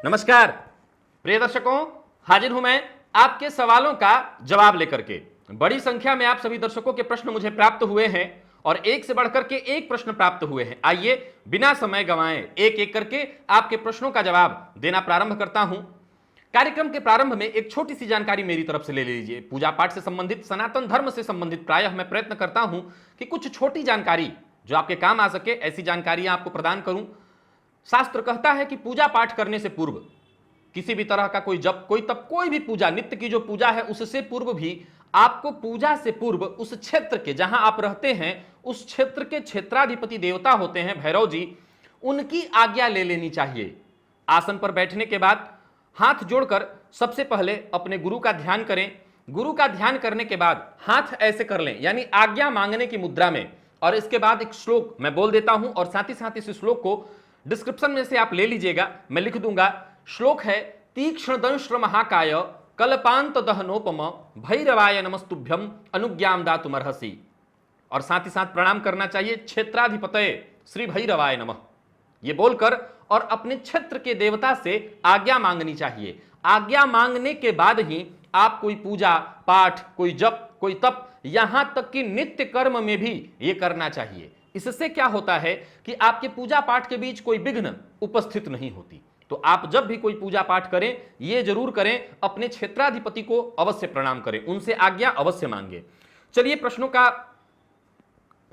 नमस्कार प्रिय दर्शकों, हाजिर हूं मैं आपके सवालों का जवाब लेकर के। बड़ी संख्या में आप सभी दर्शकों के प्रश्न मुझे प्राप्त हुए हैं और एक से बढ़कर के एक प्रश्न प्राप्त हुए हैं। आइए बिना समय गंवाए एक एक करके आपके प्रश्नों का जवाब देना प्रारंभ करता हूं। कार्यक्रम के प्रारंभ में एक छोटी सी जानकारी मेरी तरफ से ले लीजिए। पूजा पाठ से संबंधित, सनातन धर्म से संबंधित प्रायः मैं प्रयत्न करता हूं कि कुछ छोटी जानकारी जो आपके काम आ सके, ऐसी जानकारियां आपको प्रदान करूं। शास्त्र कहता है कि पूजा पाठ करने से पूर्व, किसी भी तरह का कोई जप, कोई तप, कोई भी पूजा, नित्य की जो पूजा है उससे पूर्व भी आपको पूजा से पूर्व उस क्षेत्र के, जहां आप रहते हैं उस क्षेत्र के क्षेत्राधिपति देवता होते हैं भैरव जी, उनकी आज्ञा ले लेनी चाहिए। आसन पर बैठने के बाद हाथ जोड़कर सबसे पहले अपने गुरु का ध्यान करें। गुरु का ध्यान करने के बाद हाथ ऐसे कर लें, यानी आज्ञा मांगने की मुद्रा में, और इसके बाद एक श्लोक मैं बोल देता हूं और साथ ही इस श्लोक को डिस्क्रिप्शन में से आप ले लीजिएगा, मैं लिख दूंगा। श्लोक है, तीक्ष्ण दंष्ट्र महाकाय कल्पांत दहनोपम भैरवाय नमस्तुभ्यम अनुज्ञाम दातुमर्हसि। और साथ ही साथ प्रणाम करना चाहिए क्षेत्राधिपतये श्री भैरवाय नमः, ये बोलकर और अपने क्षेत्र के देवता से आज्ञा मांगनी चाहिए। आज्ञा मांगने के बाद ही आप कोई पूजा पाठ, कोई जप, कोई तप, यहां तक कि नित्य कर्म में भी ये करना चाहिए। इससे क्या होता है कि आपके पूजा पाठ के बीच कोई विघ्न उपस्थित नहीं होती। तो आप जब भी कोई पूजा पाठ करें, ये जरूर करें, अपने क्षेत्राधिपति को अवश्य प्रणाम करें, उनसे आज्ञा अवश्य मांगे। चलिए प्रश्नों का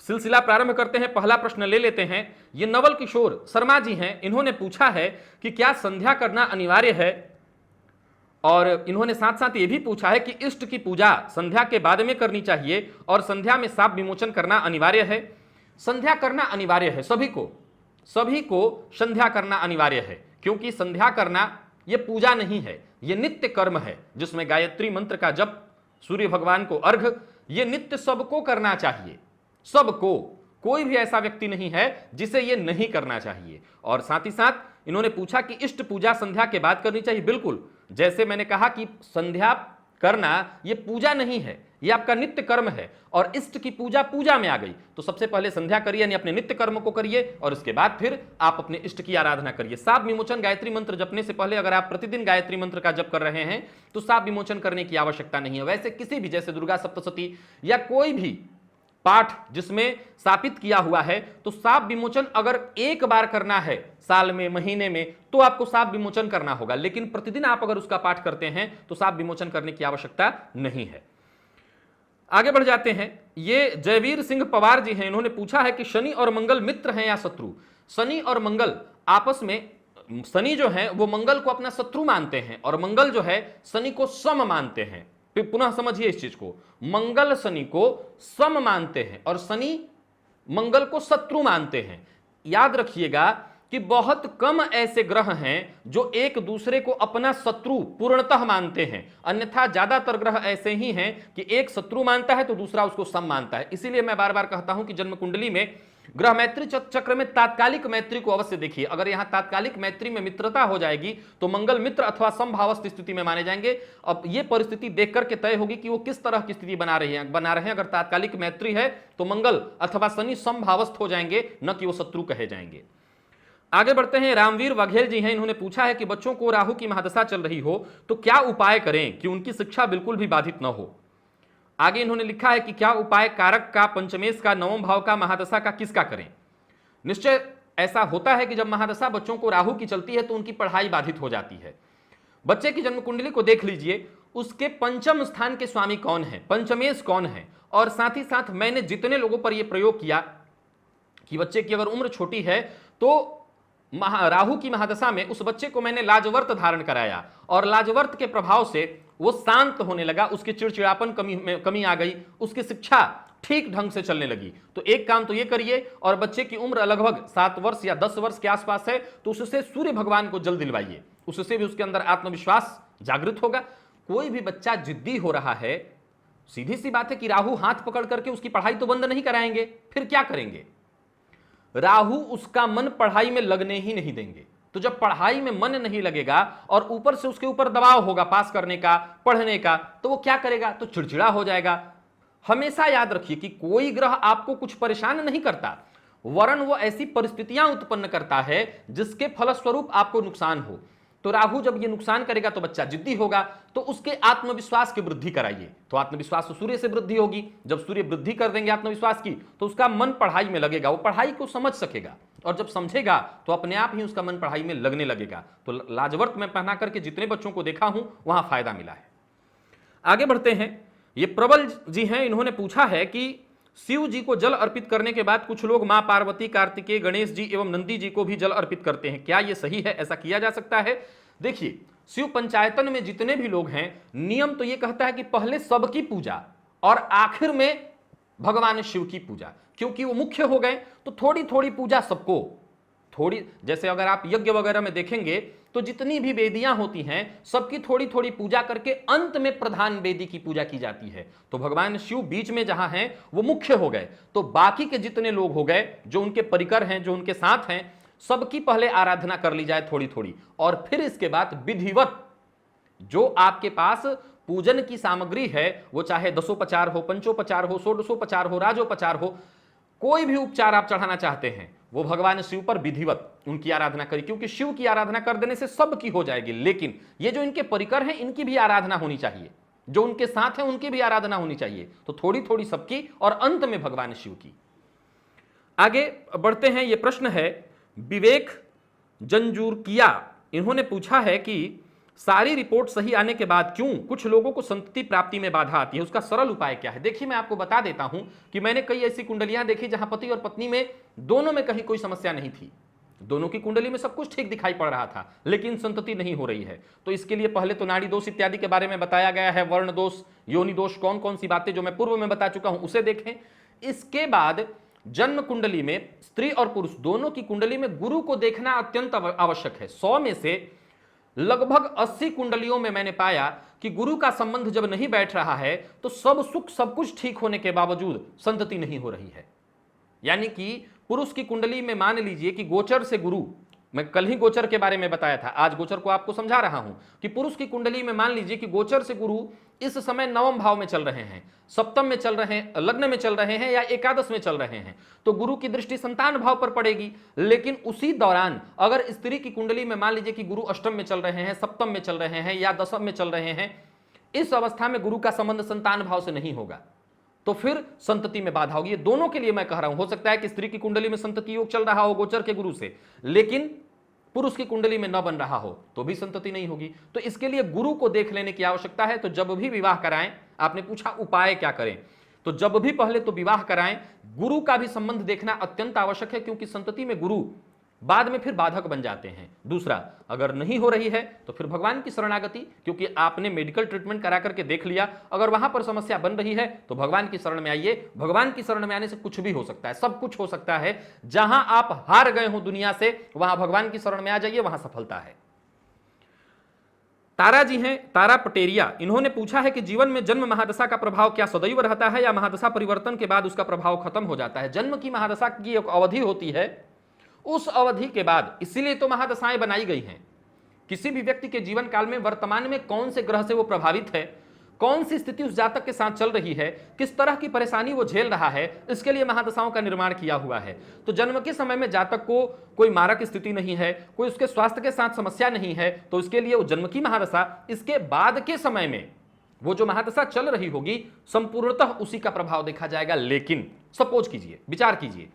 सिलसिला प्रारंभ करते हैं। पहला प्रश्न ले लेते हैं। ये नवल किशोर शर्मा जी हैं, इन्होंने पूछा है कि क्या संध्या करना अनिवार्य है, और इन्होंने साथ साथ ये भी पूछा है कि इष्ट की पूजा संध्या के बाद में करनी चाहिए और संध्या में शाप विमोचन करना अनिवार्य है। संध्या करना अनिवार्य है, सभी को संध्या करना अनिवार्य है, क्योंकि संध्या करना यह पूजा नहीं है, यह नित्य कर्म है जिसमें गायत्री मंत्र का जप, सूर्य भगवान को अर्घ, यह नित्य सबको करना चाहिए। सबको, कोई भी ऐसा व्यक्ति नहीं है जिसे यह नहीं करना चाहिए। और साथ ही साथ इन्होंने पूछा कि इष्ट पूजा संध्या के बाद करनी चाहिए। बिल्कुल, जैसे मैंने कहा कि संध्या करना यह पूजा नहीं है, यह आपका नित्य कर्म है, और इष्ट की पूजा पूजा में आ गई। तो सबसे पहले संध्या करिए, यानी अपने नित्य कर्म को करिए, और इसके बाद फिर आप अपने इष्ट की आराधना करिए। शाप विमोचन गायत्री मंत्र जपने से पहले अगर आप प्रतिदिन गायत्री मंत्र का जप कर रहे हैं तो शाप विमोचन करने की आवश्यकता नहीं है। वैसे किसी भी, जैसे दुर्गा सप्तशती या कोई भी पाठ जिसमें स्थापित किया हुआ है, तो शाप विमोचन अगर एक बार करना है साल में, महीने में, तो आपको शाप विमोचन करना होगा। लेकिन प्रतिदिन आप अगर उसका पाठ करते हैं तो शाप विमोचन करने की आवश्यकता नहीं है। आगे बढ़ जाते हैं। ये जयवीर सिंह पवार जी हैं, इन्होंने पूछा है कि शनि और मंगल मित्र हैं या शत्रु। शनि और मंगल आपस में, शनि जो है वो मंगल को अपना शत्रु मानते हैं और मंगल जो है शनि को सम मानते हैं। पुनः समझिए इस चीज को, मंगल शनि को सम मानते हैं और शनि मंगल को शत्रु मानते हैं। याद रखिएगा कि बहुत कम ऐसे ग्रह हैं जो एक दूसरे को अपना शत्रु पूर्णतः मानते हैं, अन्यथा ज्यादातर ग्रह ऐसे ही हैं कि एक शत्रु मानता है तो दूसरा उसको सम मानता है। इसीलिए मैं बार बार कहता हूं कि जन्म कुंडली में ग्रह मैत्री चक्र में तात्कालिक मैत्री को अवश्य देखिए। अगर यहां तात्कालिक मैत्री में मित्रता हो जाएगी तो मंगल मित्र अथवा समभावस्थ स्थिति में माने जाएंगे। अब यह परिस्थिति देख करके तय होगी कि वो किस तरह की स्थिति बना रहे हैं। अगर तात्कालिक मैत्री है तो मंगल अथवा शनि समभावस्थ हो जाएंगे, न कि वो शत्रु कहे जाएंगे। आगे बढ़ते हैं। रामवीर वाघेल जी हैं, इन्होंने पूछा है कि बच्चों को राहु की महादशा चल रही हो तो क्या उपाय करें कि उनकी शिक्षा बिल्कुल भी बाधित न हो। आगे इन्होंने लिखा है कि क्या उपाय कारक का, पंचमेश का, नवम भाव का, महादशा का किसका करें। निश्चय ऐसा होता है कि जब महादशा बच्चों को राहु की चलती है तो उनकी पढ़ाई बाधित हो जाती है। बच्चे की जन्म कुंडली को देख लीजिए, उसके पंचम स्थान के स्वामी कौन है, पंचमेश कौन है। और साथ ही साथ मैंने जितने लोगों पर यह प्रयोग किया कि बच्चे की अगर उम्र छोटी है तो राहु की महादशा में उस बच्चे को मैंने लाजवर्त धारण कराया और लाजवर्त के प्रभाव से वो शांत होने लगा, उसके चिड़चिड़ापन कमी आ गई, उसकी शिक्षा ठीक ढंग से चलने लगी। तो एक काम तो ये करिए, और बच्चे की उम्र लगभग 7 वर्ष या 10 वर्ष के आसपास है तो उससे सूर्य भगवान को जल दिलवाइए, उससे भी उसके अंदर आत्मविश्वास जागृत होगा। कोई भी बच्चा जिद्दी हो रहा है, सीधी सी बात है कि राहु हाथ पकड़ करके उसकी पढ़ाई तो बंद नहीं कराएंगे, फिर क्या करेंगे। राहु उसका मन पढ़ाई में लगने ही नहीं देंगे। तो जब पढ़ाई में मन नहीं लगेगा और ऊपर से उसके ऊपर दबाव होगा पास करने का, पढ़ने का, तो वो क्या करेगा, तो चिड़चिड़ा हो जाएगा। हमेशा याद रखिए कि कोई ग्रह आपको कुछ परेशान नहीं करता, वरन वो ऐसी परिस्थितियां उत्पन्न करता है जिसके फलस्वरूप आपको नुकसान हो। तो राहु जब ये नुकसान करेगा तो बच्चा जिद्दी होगा, तो उसके आत्मविश्वास की वृद्धि कराइए। तो आत्मविश्वास तो सूर्य से वृद्धि होगी, जब सूर्य वृद्धि कर देंगे आत्मविश्वास की तो उसका मन पढ़ाई में लगेगा, वो पढ़ाई को समझ सकेगा, और जब समझेगा तो अपने आप ही उसका मन पढ़ाई में लगने लगेगा। तो लाजवर्त में पहना करके जितने बच्चों को देखा हूं वहां फायदा मिला है। आगे बढ़ते हैं। ये प्रबल जी हैं, इन्होंने पूछा है कि शिव जी को जल अर्पित करने के बाद कुछ लोग मां पार्वती, कार्तिकेय, गणेश जी एवं नंदी जी को भी जल अर्पित करते हैं, क्या यह सही है? ऐसा किया जा सकता है? देखिए, शिव पंचायतन में जितने भी लोग हैं, नियम तो यह कहता है कि पहले सबकी पूजा और आखिर में भगवान शिव की पूजा, क्योंकि वो मुख्य हो गए तो थोड़ी थोड़ी पूजा सबको, थोड़ी, जैसे अगर आप यज्ञ वगैरह में देखेंगे तो जितनी भी वेदियां होती हैं सबकी थोड़ी थोड़ी पूजा करके अंत में प्रधान वेदी की पूजा की जाती है। तो भगवान शिव बीच में जहां हैं वो मुख्य हो गए, तो बाकी के जितने लोग हो गए जो उनके परिकर हैं, जो उनके साथ हैं, सबकी पहले आराधना कर ली जाए थोड़ी थोड़ी, और फिर इसके बाद विधिवत जो आपके पास पूजन की सामग्री है, वो चाहे दसोपचार हो, पंचोपचार हो, षोडशोपचार हो, राजोपचार हो, कोई भी उपचार आप चढ़ाना चाहते हैं वो भगवान शिव पर विधिवत उनकी आराधना करें, क्योंकि शिव की आराधना कर देने से सबकी हो जाएगी। लेकिन ये जो इनके परिकर हैं इनकी भी आराधना होनी चाहिए, जो उनके साथ हैं उनकी भी आराधना होनी चाहिए। तो थोड़ी थोड़ी सबकी और अंत में भगवान शिव की। आगे बढ़ते हैं। ये प्रश्न है विवेक जंजूरकिया, इन्होंने पूछा है कि सारी रिपोर्ट सही आने के बाद क्यों कुछ लोगों को संतति प्राप्ति में बाधा आती है, उसका सरल उपाय क्या है? देखिए, मैं आपको बता देता हूं कि मैंने कई ऐसी कुंडलियां देखी जहां पति और पत्नी में दोनों में कहीं कोई समस्या नहीं थी, दोनों की कुंडली में सब कुछ ठीक दिखाई पड़ रहा था, लेकिन संतति नहीं हो रही है। तो इसके लिए पहले तो नाड़ी दोष इत्यादि के बारे में बताया गया है, वर्ण दोष, योनि दोष, कौन कौन सी बातें जो मैं पूर्व में बता चुका हूं उसे देखें। इसके बाद जन्म कुंडली में स्त्री और पुरुष दोनों की कुंडली में गुरु को देखना अत्यंत आवश्यक है। 100 में से लगभग 80 कुंडलियों में मैंने पाया कि गुरु का संबंध जब नहीं बैठ रहा है तो सब सुख सब कुछ ठीक होने के बावजूद संतति नहीं हो रही है। यानी कि पुरुष की कुंडली में मान लीजिए कि गोचर से गुरु, मैं कल ही गोचर के बारे में बताया था, आज गोचर को आपको समझा रहा हूं कि पुरुष की कुंडली में मान लीजिए कि गोचर से गुरु इस समय 9वें भाव में चल रहे हैं, सप्तम में चल रहे हैं, लग्न में चल रहे हैं या एकादश में चल रहे हैं, तो गुरु की दृष्टि संतान भाव पर पड़ेगी। लेकिन उसी दौरान अगर स्त्री की कुंडली में मान लीजिए कि गुरु अष्टम में चल रहे हैं, सप्तम में चल रहे हैं या दशम में चल रहे हैं, इस अवस्था में गुरु का संबंध संतान भाव से नहीं होगा, तो फिर संतति में बाधा होगी। ये दोनों के लिए मैं कह रहा हूं, हो सकता है कि स्त्री की कुंडली में संतति योग चल रहा हो गोचर के गुरु से, लेकिन पुरुष की कुंडली में न बन रहा हो तो भी संतति नहीं होगी। तो इसके लिए गुरु को देख लेने की आवश्यकता है। तो जब भी विवाह कराएं, आपने पूछा उपाय क्या करें, तो जब भी पहले तो विवाह कराएं, गुरु का भी संबंध देखना अत्यंत आवश्यक है, क्योंकि संतति में गुरु बाद में फिर बाधक बन जाते हैं। दूसरा, अगर नहीं हो रही है तो फिर भगवान की शरणागति, क्योंकि आपने मेडिकल ट्रीटमेंट करा करके देख लिया, अगर वहां पर समस्या बन रही है तो भगवान की शरण में आइए। भगवान की शरण में आने से कुछ भी हो सकता है, सब कुछ हो सकता है। जहां आप हार गए हो दुनिया से, वहां भगवान की शरण में आ जाइए, वहां सफलता है। तारा जी हैं, तारा पटेरिया, इन्होंने पूछा है कि जीवन में जन्म महादशा का प्रभाव क्या सदैव रहता है या महादशा परिवर्तन के बाद उसका प्रभाव खत्म हो जाता है? जन्म की महादशा की एक अवधि होती है, उस अवधि के बाद, इसीलिए तो महादशाएं बनाई गई हैं। किसी भी व्यक्ति के जीवन काल में वर्तमान में कौन से ग्रह से वो प्रभावित है, कौन सी स्थिति उस जातक के साथ चल रही है, किस तरह की परेशानी वो झेल रहा है, इसके लिए महादशाओं का निर्माण किया हुआ है। तो जन्म के समय में जातक को कोई मारक स्थिति नहीं है, कोई उसके स्वास्थ्य के साथ समस्या नहीं है, तो इसके लिए वो जन्म की महादशा, इसके बाद के समय में वो जो महादशा चल रही होगी संपूर्णतः उसी का प्रभाव देखा जाएगा। लेकिन सपोज कीजिए, विचार कीजिए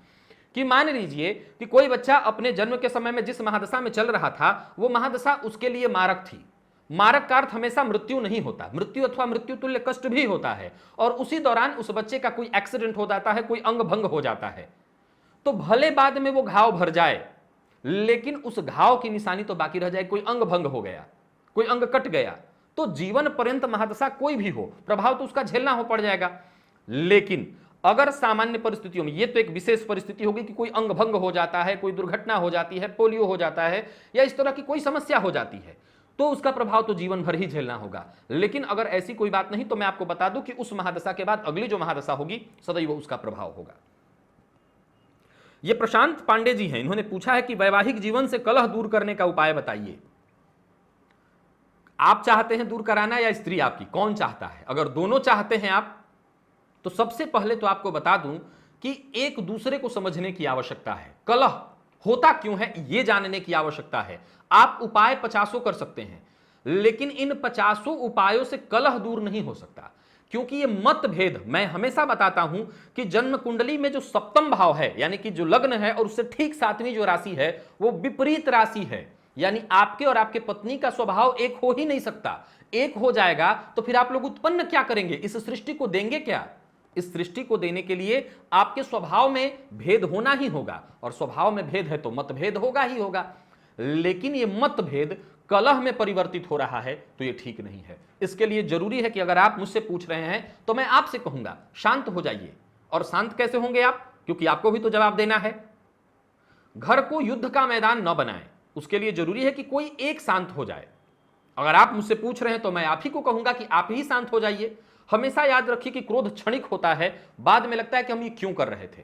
कि मान लीजिए कि कोई बच्चा अपने जन्म के समय में जिस महादशा में चल रहा था वो महादशा उसके लिए मारक थी। मारक का अर्थ हमेशा मृत्यु नहीं होता, मृत्यु अथवा मृत्यु तुल्य कष्ट भी होता है, और उसी दौरान उस बच्चे का कोई एक्सीडेंट हो जाता है, कोई अंग भंग हो जाता है, तो भले बाद में वो घाव भर जाए, लेकिन उस घाव की निशानी तो बाकी रह जाए। कोई अंग भंग हो गया, कोई अंग कट गया, तो जीवन पर्यंत महादशा कोई भी हो, प्रभाव तो उसका झेलना हो पड़ जाएगा। लेकिन अगर सामान्य परिस्थितियों में, ये तो एक विशेष परिस्थिति होगी कि कोई अंग भंग हो जाता है, कोई दुर्घटना हो जाती है, पोलियो हो जाता है, या इस तरह की कोई समस्या हो जाती है, तो उसका प्रभाव तो जीवन भर ही झेलना होगा। लेकिन अगर ऐसी कोई बात नहीं तो मैं आपको बता दूं कि उस महादशा के बाद अगली जो महादशा होगी सदैव उसका प्रभाव होगा। ये प्रशांत पांडे जी हैं, इन्होंने पूछा है कि वैवाहिक जीवन से कलह दूर करने का उपाय बताइए। आप चाहते हैं दूर कराना या स्त्री आपकी, कौन चाहता है? अगर दोनों चाहते हैं आप, तो सबसे पहले तो आपको बता दूं कि एक दूसरे को समझने की आवश्यकता है, कलह होता क्यों है यह जानने की आवश्यकता है। आप उपाय 50 कर सकते हैं, लेकिन इन 50 उपायों से कलह दूर नहीं हो सकता, क्योंकि ये मतभेद, मैं हमेशा बताता हूं कि जन्म कुंडली में जो सप्तम भाव है, यानी कि जो लग्न है और उससे ठीक सातवीं जो राशि है वो विपरीत राशि है, यानी आपके और आपके पत्नी का स्वभाव एक हो ही नहीं सकता। एक हो जाएगा तो फिर आप लोग उत्पन्न क्या करेंगे, इस सृष्टि को देंगे क्या। इस सृष्टि को देने के लिए आपके स्वभाव में भेद होना ही होगा, और स्वभाव में भेद है तो मतभेद होगा ही होगा। लेकिन ये मतभेद कलह में परिवर्तित हो रहा है तो ये ठीक नहीं है। इसके लिए जरूरी है कि अगर आप मुझसे पूछ रहे हैं तो मैं आपसे कहूंगा शांत हो जाइए। और शांत कैसे होंगे आप, क्योंकि आपको भी तो जवाब देना है। घर को युद्ध का मैदान न बनाएं, उसके लिए जरूरी है कि कोई एक शांत हो जाए। अगर आप मुझसे पूछ रहे हैं तो मैं आप ही को कहूंगा कि आप ही शांत हो जाइए। हमेशा याद रखिए कि क्रोध क्षणिक होता है, बाद में लगता है कि हम ये क्यों कर रहे थे।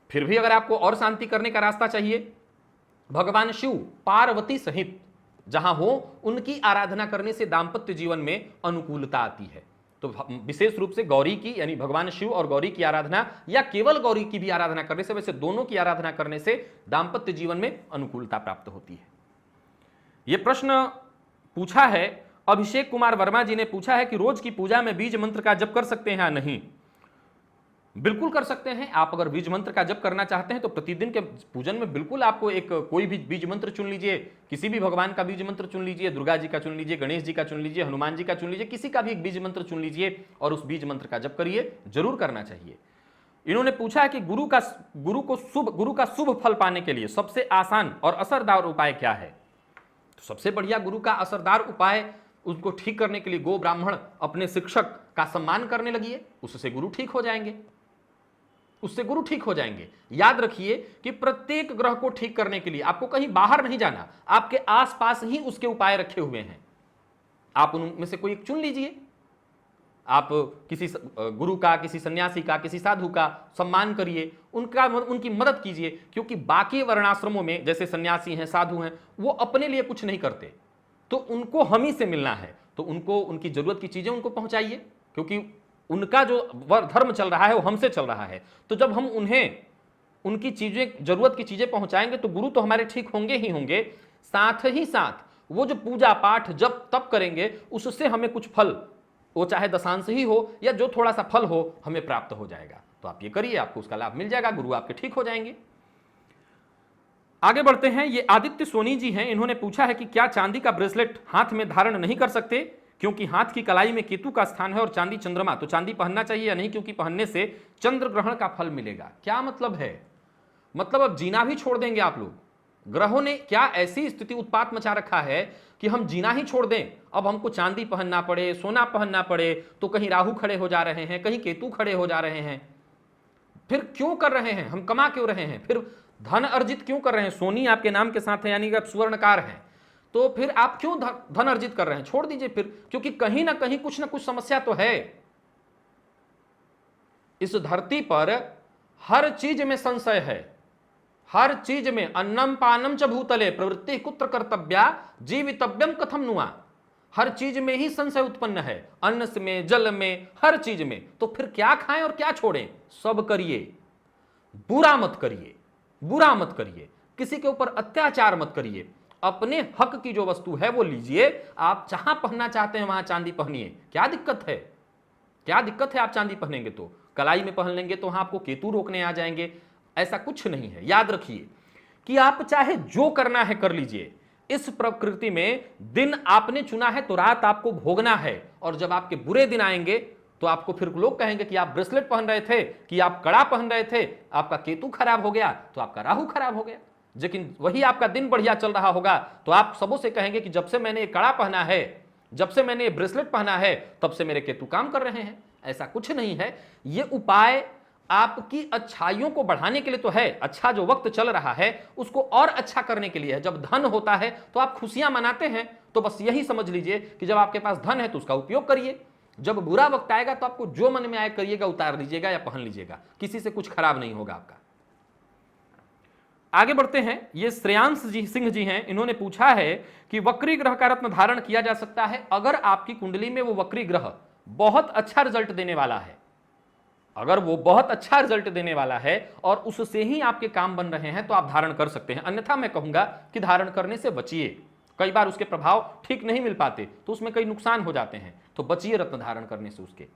फिर भी अगर आपको और शांति करने का रास्ता चाहिए, भगवान शिव पार्वती सहित जहां हो उनकी आराधना करने से दाम्पत्य जीवन में अनुकूलता आती है। तो विशेष रूप से गौरी की, यानी भगवान शिव और गौरी की आराधना, या केवल गौरी की भी आराधना करने से, वैसे दोनों की आराधना करने से दाम्पत्य जीवन में अनुकूलता प्राप्त होती है। यह प्रश्न पूछा है अभिषेक कुमार वर्मा जी ने पूछा है कि रोज की पूजा में बीज मंत्र का जप कर सकते हैं या नहीं। बिल्कुल कर सकते हैं। आप अगर बीज मंत्र का जप करना चाहते हैं तो प्रतिदिन के पूजन में बिल्कुल आपको एक कोई भी बीज मंत्र चुन लीजिए, किसी भी भगवान का बीज मंत्र चुन लीजिए, दुर्गा जी का चुन लीजिए, गणेश जी का चुन लीजिए, हनुमान जी का चुन लीजिए, किसी का भी एक बीज मंत्र चुन लीजिए और उस बीज मंत्र का जप करिए, जरूर करना चाहिए। इन्होंने पूछा है कि गुरु का शुभ फल पाने के लिए सबसे आसान और असरदार उपाय क्या है। तो सबसे बढ़िया गुरु का असरदार उपाय, उसको ठीक करने के लिए गो ब्राह्मण अपने शिक्षक का सम्मान करने लगिए, उससे गुरु ठीक हो जाएंगे, उससे गुरु ठीक हो जाएंगे। याद रखिए कि प्रत्येक ग्रह को ठीक करने के लिए आपको कहीं बाहर नहीं जाना, आपके आसपास ही उसके उपाय रखे हुए हैं। आप उनमें से कोई एक चुन लीजिए। आप किसी गुरु का, किसी सन्यासी का, किसी साधु का सम्मान करिए, उनकी मदद कीजिए, क्योंकि बाकी वर्णाश्रमों में जैसे सन्यासी हैं, साधु हैं, वो अपने लिए कुछ नहीं करते, तो उनको हम ही से मिलना है, तो उनको उनकी जरूरत की चीजें उनको पहुंचाइए, क्योंकि उनका जो धर्म चल रहा है वो हमसे चल रहा है। तो जब हम उन्हें उनकी चीजें, जरूरत की चीजें पहुंचाएंगे तो गुरु तो हमारे ठीक होंगे ही होंगे, साथ ही साथ वो जो पूजा पाठ जब तब करेंगे उससे हमें कुछ फल, वो चाहे दशांश ही हो या जो थोड़ा सा फल हो, हमें प्राप्त हो जाएगा। तो आप ये करिए, आपको उसका लाभ मिल जाएगा, गुरु आपके ठीक हो जाएंगे। आगे बढ़ते हैं। ये आदित्य सोनी जी हैं, इन्होंने पूछा है कि क्या चांदी का ब्रेसलेट हाथ में धारण नहीं कर सकते, क्योंकि हाथ की कलाई में केतु का स्थान है और चांदी चंद्रमा, तो चांदी पहनना चाहिए या नहीं, क्योंकि पहनने से चंद्र ग्रहण का फल मिलेगा। क्या मतलब है, मतलब अब जीना भी छोड़ देंगे आप लोग। ग्रहों ने क्या ऐसी स्थिति उत्पात मचा रखा है कि हम जीना ही छोड़ दें, अब हमको चांदी पहनना पड़े, सोना पहनना पड़े, तो कहीं राहु खड़े हो जा रहे हैं, कहीं केतु खड़े हो जा रहे हैं। फिर क्यों कर रहे हैं, हम कमा क्यों रहे हैं, फिर धन अर्जित क्यों कर रहे हैं। सोनी आपके नाम के साथ है, यानी कि आप सुवर्णकार हैं, तो फिर आप क्यों धन अर्जित कर रहे हैं, छोड़ दीजिए फिर, क्योंकि कहीं ना कहीं कुछ ना कुछ समस्या तो है। इस धरती पर हर चीज में संशय है, हर चीज में। अन्नम पानम च भूतले प्रवृत्ति कुत्र कर्तव्या जीवितव्यम कथम नुआ। हर चीज में ही संशय उत्पन्न है, अन्न में, जल में, हर चीज में। तो फिर क्या खाएं और क्या छोड़ें, सब करिए, बुरा मत करिए, बुरा मत करिए, किसी के ऊपर अत्याचार मत करिए, अपने हक की जो वस्तु है वो लीजिए। आप जहां पहनना चाहते हैं वहां चांदी पहनिए, क्या दिक्कत है, क्या दिक्कत है। आप चांदी पहनेंगे तो कलाई में पहन लेंगे तो वहां आपको केतु रोकने आ जाएंगे, ऐसा कुछ नहीं है। याद रखिए कि आप चाहे जो करना है कर लीजिए। इस प्रकृति में दिन आपने चुना है तो रात आपको भोगना है, और जब आपके बुरे दिन आएंगे तो आपको फिर लोग कहेंगे कि आप ब्रेसलेट पहन रहे थे, कि आप कड़ा पहन रहे थे, आपका केतु खराब हो गया तो आपका राहु खराब हो गया। लेकिन वही आपका दिन बढ़िया चल रहा होगा तो आप सबों से कहेंगे कि जब से मैंने ये कड़ा पहना है, जब से मैंने ये ब्रेसलेट पहना है, तब से मेरे केतु काम कर रहे हैं। ऐसा कुछ नहीं है। ये उपाय आपकी अच्छाइयों को बढ़ाने के लिए तो है, अच्छा जो वक्त चल रहा है उसको और अच्छा करने के लिए है। जब धन होता है तो आप खुशियां मनाते हैं, तो बस यही समझ लीजिए कि जब आपके पास धन है तो उसका उपयोग करिए। जब बुरा वक्त आएगा तो आपको जो मन में आए करिएगा, उतार लीजिएगा या पहन लीजिएगा, किसी से कुछ खराब नहीं होगा आपका। आगे बढ़ते हैं। ये श्रेयांश जी सिंह जी हैं, इन्होंने पूछा है कि वक्री ग्रह का रत्न धारण किया जा सकता है अगर आपकी कुंडली में वो वक्री ग्रह बहुत अच्छा रिजल्ट देने वाला है। अगर वो बहुत अच्छा रिजल्ट देने वाला है और उससे ही आपके काम बन रहे हैं तो आप धारण कर सकते हैं, अन्यथा मैं कहूंगा कि धारण करने से बचिए। कई बार उसके प्रभाव ठीक नहीं मिल पाते तो उसमें कई नुकसान हो जाते हैं, तो बचिए रत्न धारण करने से उसके।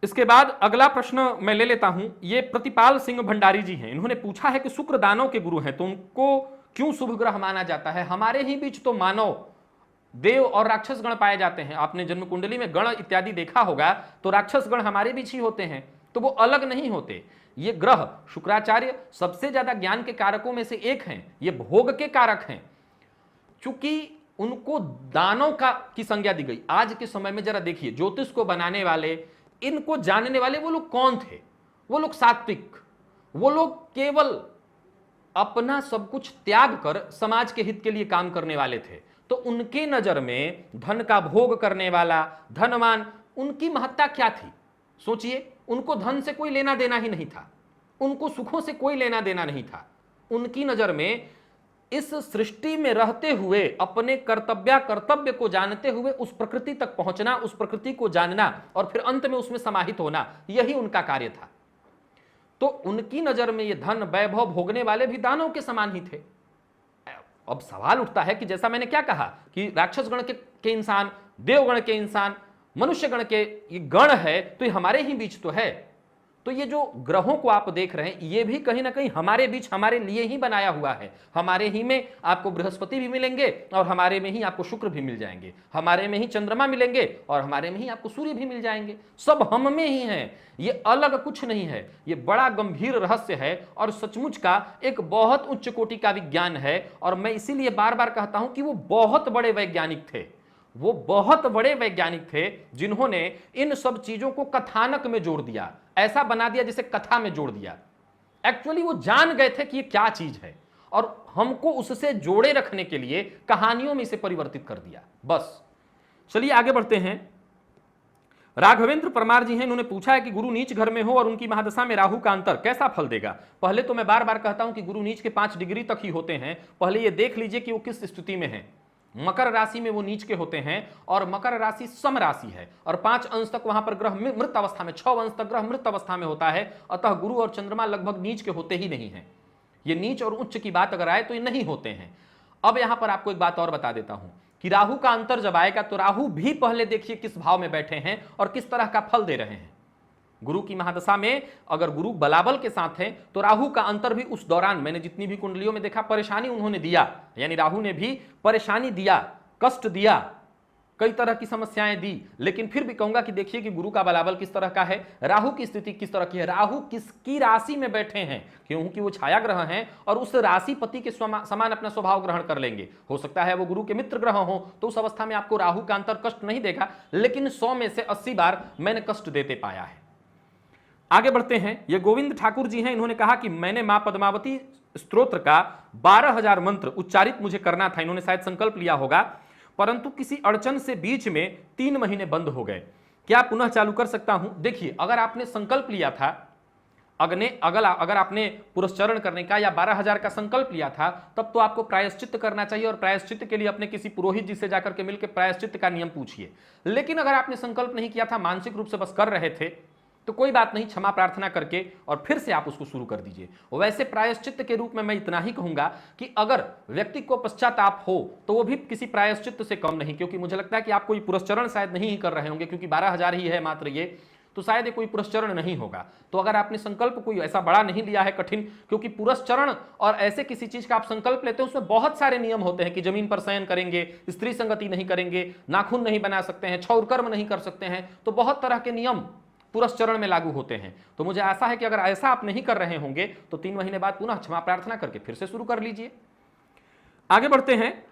इसके बाद अगला प्रश्न मैं ले लेता हूं, ये प्रतिपाल सिंह भंडारी जी हैं। इन्होंने पूछा है कि शुक्र दानव के गुरु हैं तो उनको क्यों शुभ ग्रह माना जाता है? हमारे ही बीच तो मानव, देव और राक्षस गण पाए जाते हैं। आपने जन्म कुंडली में गण इत्यादि देखा होगा तो राक्षस गण हमारे बीच ही होते हैं, तो वो अलग नहीं होते। ये ग्रह शुक्राचार्य सबसे ज्यादा ज्ञान के कारकों में से एक हैं, ये भोग के कारक हैं। चूंकि उनको दानव का की संज्ञा दी गई। आज के समय में जरा देखिए, ज्योतिष को बनाने वाले, इनको जानने वाले वो लोग कौन थे? वो लोग सात्विक, वो लोग केवल अपना सब कुछ त्याग कर समाज के हित के लिए काम करने वाले थे। तो उनके नजर में धन का भोग करने वाला धनवान, उनकी महत्ता क्या थी? सोचिए, उनको धन से कोई लेना देना ही नहीं था, उनको सुखों से कोई लेना देना नहीं था। उनकी नजर में इस सृष्टि में रहते हुए अपने कर्तव्य को जानते हुए उस प्रकृति तक पहुंचना, उस प्रकृति को जानना और फिर अंत में उसमें समाहित होना, यही उनका कार्य था। तो उनकी नजर में ये धन वैभव भोगने वाले भी दानव के समान ही थे। अब सवाल उठता है कि जैसा मैंने क्या कहा कि राक्षस गण के इंसान, देवगण के इंसान, मनुष्य गण के ये गण है, तो ये हमारे ही बीच तो है। तो ये जो ग्रहों को आप देख रहे हैं ये भी कहीं ना कहीं हमारे बीच, हमारे लिए ही बनाया हुआ है। हमारे ही में आपको बृहस्पति भी मिलेंगे और हमारे में ही आपको शुक्र भी मिल जाएंगे, हमारे में ही चंद्रमा मिलेंगे और हमारे में ही आपको सूर्य भी मिल जाएंगे। सब हम में ही हैं, ये अलग कुछ नहीं है। ये बड़ा गंभीर रहस्य है और सचमुच का एक बहुत उच्च कोटि का विज्ञान है। और मैं इसीलिए बार बार कहता हूं कि वो बहुत बड़े वैज्ञानिक थे, वो बहुत बड़े वैज्ञानिक थे जिन्होंने इन सब चीजों को कथानक में जोड़ दिया, ऐसा बना दिया जैसे कथा में जोड़ दिया। एक्चुअली वो जान गए थे कि ये क्या चीज है और हमको उससे जोड़े रखने के लिए कहानियों में इसे परिवर्तित कर दिया, बस। चलिए आगे बढ़ते हैं। राघवेंद्र परमार जी हैं, इन्होंने पूछा है कि गुरु नीच घर में हो और उनकी महादशा में राहु का अंतर कैसा फल देगा? पहले तो मैं बार बार कहता हूं कि गुरु नीच के 5 डिग्री तक ही होते हैं। पहले ये देख लीजिए कि वो किस स्थिति में है। मकर राशि में वो नीच के होते हैं और मकर राशि सम राशि है और 5 अंश तक वहां पर ग्रह मृत अवस्था में, 6 अंश तक ग्रह मृत अवस्था में होता है। अतः गुरु और चंद्रमा लगभग नीच के होते ही नहीं है। ये नीच और उच्च की बात अगर आए तो ये नहीं होते हैं। अब यहां पर आपको एक बात और बता देता हूं कि राहु का अंतर जब आएगा तो राहु भी पहले देखिए किस भाव में बैठे हैं और किस तरह का फल दे रहे हैं। गुरु की महादशा में अगर गुरु बलाबल के साथ है तो राहु का अंतर भी उस दौरान, मैंने जितनी भी कुंडलियों में देखा, परेशानी उन्होंने दिया, यानी राहु ने भी परेशानी दिया, कष्ट दिया, कई तरह की समस्याएं दी। लेकिन फिर भी कहूंगा कि देखिए कि गुरु का बलाबल किस तरह का है, राहु की स्थिति किस तरह की है, राहु किसकी राशि में बैठे हैं, क्योंकि वो छाया ग्रह हैं और उस राशिपति के समान अपना स्वभाव ग्रहण कर लेंगे। हो सकता है वो गुरु के मित्र ग्रह हो तो उस अवस्था में आपको राहु का अंतर कष्ट नहीं देगा, लेकिन 100 में से 80 बार मैंने कष्ट देते पाया है। आगे बढ़ते हैं। ये गोविंद ठाकुर जी हैं, इन्होंने कहा कि मैंने मां पद्मावती स्तोत्र का 12,000 मंत्र उच्चारित मुझे करना था, इन्होंने शायद संकल्प लिया होगा, परंतु किसी अड़चन से बीच में 3 महीने बंद हो गए, क्या पुनः चालू कर सकता हूं? देखिए, अगर आपने संकल्प लिया था अगर आपने पुरस्चरण करने का या 12,000 का संकल्प लिया था, तब तो आपको प्रायश्चित्त करना चाहिए और प्रायश्चित्त के लिए अपने किसी पुरोहित जी से जाकर के मिलकर प्रायश्चित्त का नियम पूछिए। लेकिन अगर आपने संकल्प नहीं किया था, मानसिक रूप से बस कर रहे थे, तो कोई बात नहीं, क्षमा प्रार्थना करके और फिर से आप उसको शुरू कर दीजिए। वैसे प्रायश्चित्त के रूप में मैं इतना ही कहूंगा कि अगर व्यक्ति को पश्चाताप हो तो वो भी किसी प्रायश्चित्त से कम नहीं, क्योंकि मुझे लगता है कि आप कोई पुरस्चरण शायद नहीं ही कर रहे होंगे, क्योंकि 12,000 ही है मात्र ये, तो शायद ये कोई पुरस्चरण नहीं होगा। तो अगर आपने संकल्प कोई ऐसा बड़ा नहीं लिया है कठिन, क्योंकि पुरस्चरण और ऐसे किसी चीज का आप संकल्प लेते हैं उसमें बहुत सारे नियम होते हैं कि जमीन पर शयन करेंगे, स्त्री संगति नहीं करेंगे, नाखून नहीं बना सकते हैं, क्षौर कर्म नहीं कर सकते हैं, तो बहुत तरह के नियम पुरस्चरण में लागू होते हैं। तो मुझे आशा है कि अगर ऐसा आप नहीं कर रहे होंगे तो 3 महीने बाद पुनः क्षमा प्रार्थना करके फिर से शुरू कर लीजिए। आगे बढ़ते हैं।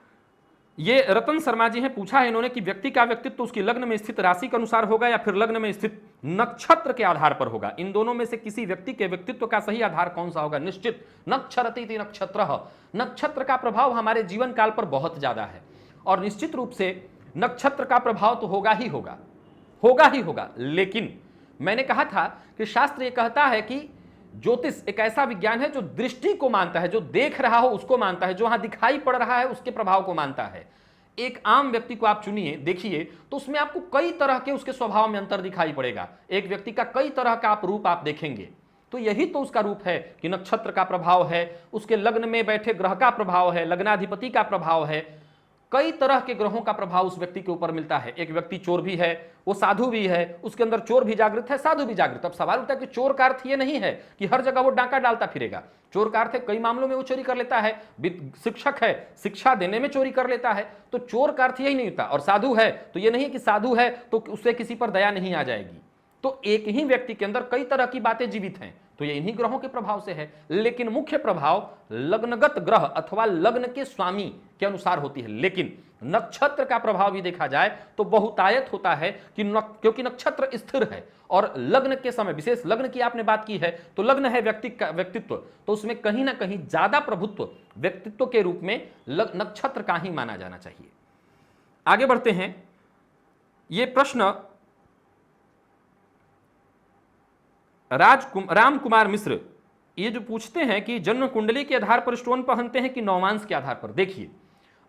ये रतन शर्मा जी हैं, पूछा है इन्होंने कि व्यक्ति का व्यक्तित्व तो उसकी लग्न में स्थित राशि के अनुसार होगा या फिर लग्न में स्थित नक्षत्र के आधार पर होगा? इन दोनों में से किसी व्यक्ति के व्यक्तित्व का सही आधार कौन सा होगा? निश्चित नक्षरति नक्षत्र, नक्षत्र का प्रभाव हमारे जीवन काल पर बहुत ज्यादा है और निश्चित रूप से नक्षत्र का प्रभाव तो होगा ही होगा। लेकिन मैंने कहा था कि शास्त्र ये कहता है कि ज्योतिष एक ऐसा विज्ञान है जो दृष्टि को मानता है, जो देख रहा हो उसको मानता है, जो वहां दिखाई पड़ रहा है उसके प्रभाव को मानता है। एक आम व्यक्ति को आप चुनिए, देखिए, तो उसमें आपको कई तरह के उसके स्वभाव में अंतर दिखाई पड़ेगा। एक व्यक्ति का कई तरह का आप रूप आप देखेंगे, तो यही तो उसका रूप है कि नक्षत्र का प्रभाव है, उसके लग्न में बैठे ग्रह का प्रभाव है, लग्नाधिपति का प्रभाव है, कई तरह के ग्रहों का प्रभाव उस व्यक्ति के ऊपर मिलता है। एक व्यक्ति चोर भी है, वो साधु भी है, उसके अंदर चोर भी जागृत है, साधु भी जागृत। अब सवाल उठता है कि चोर का अर्थ ये नहीं है कि हर जगह वो डांका डालता फिरेगा। चोर का अर्थ है कई मामलों में वो चोरी कर लेता है, शिक्षक है, शिक्षा देने में चोरी कर लेता है, तो चोर का अर्थ यही नहीं होता। और साधु है तो ये नहीं कि साधु है तो उससे किसी पर दया नहीं आ जाएगी। तो एक ही व्यक्ति के अंदर कई तरह की बातें जीवित हैं, तो ये इन्हीं ग्रहों के प्रभाव से है। लेकिन मुख्य प्रभाव लग्नगत ग्रह अथवा लग्न के स्वामी के अनुसार होती है। लेकिन नक्षत्र का प्रभाव भी देखा जाए तो बहुतायत होता है कि क्योंकि नक्षत्र स्थिर है और लग्न के समय, विशेष लग्न की आपने बात की है, तो लग्न है व्यक्तित्व, तो उसमें कहीं ना कहीं ज्यादा प्रभुत्व व्यक्तित्व के रूप में नक्षत्र का ही माना जाना चाहिए। आगे बढ़ते हैं। यह प्रश्न राम कुमार मिश्र ये जो पूछते हैं कि जन्म कुंडली के आधार पर स्टोन पहनते हैं कि नौमांस के आधार पर। देखिए,